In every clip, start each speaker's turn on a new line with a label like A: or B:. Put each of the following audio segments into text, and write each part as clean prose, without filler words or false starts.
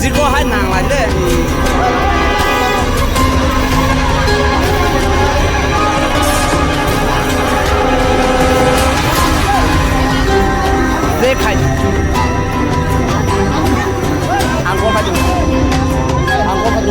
A: 这个还难来的。这开，韩国派的，韩国派的。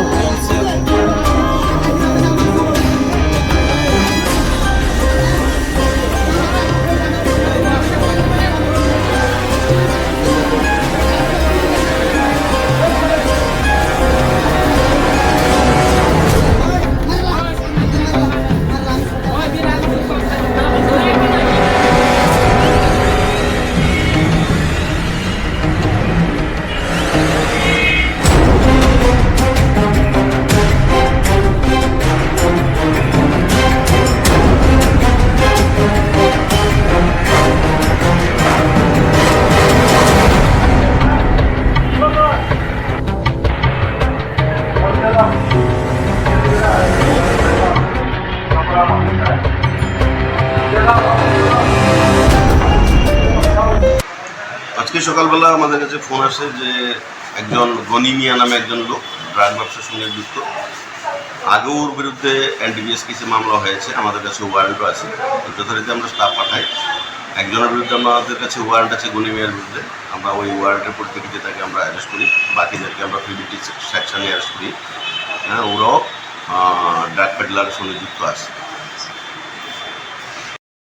B: আজকে সকালবেলা আমাদের কাছে ফোন আসে যে একজন গনি মিয়া নামে একজন লোক ড্রাগ ব্যবসার সঙ্গে যুক্ত। আগেও ওর বিরুদ্ধে এনডিপিএস কেসে মামলা হয়েছে, আমাদের কাছে ওয়ারেন্টও আছে। যথারীতি আমরা স্টাফ পাঠাই। একজনের বিরুদ্ধে আমাদের কাছে ওয়ারেন্ট আছে গনি মিয়ার বিরুদ্ধে, আমরা ওই ওয়ারেন্টের পরিপ্রেক্ষিতে তাকে আমরা অ্যারেস্ট করি। বাকিদেরকে আমরা পিবিটি সেকশনে অ্যারেস্ট করি। হ্যাঁ, ওরাও ড্রাগ পেডলারের সঙ্গে যুক্ত আছে।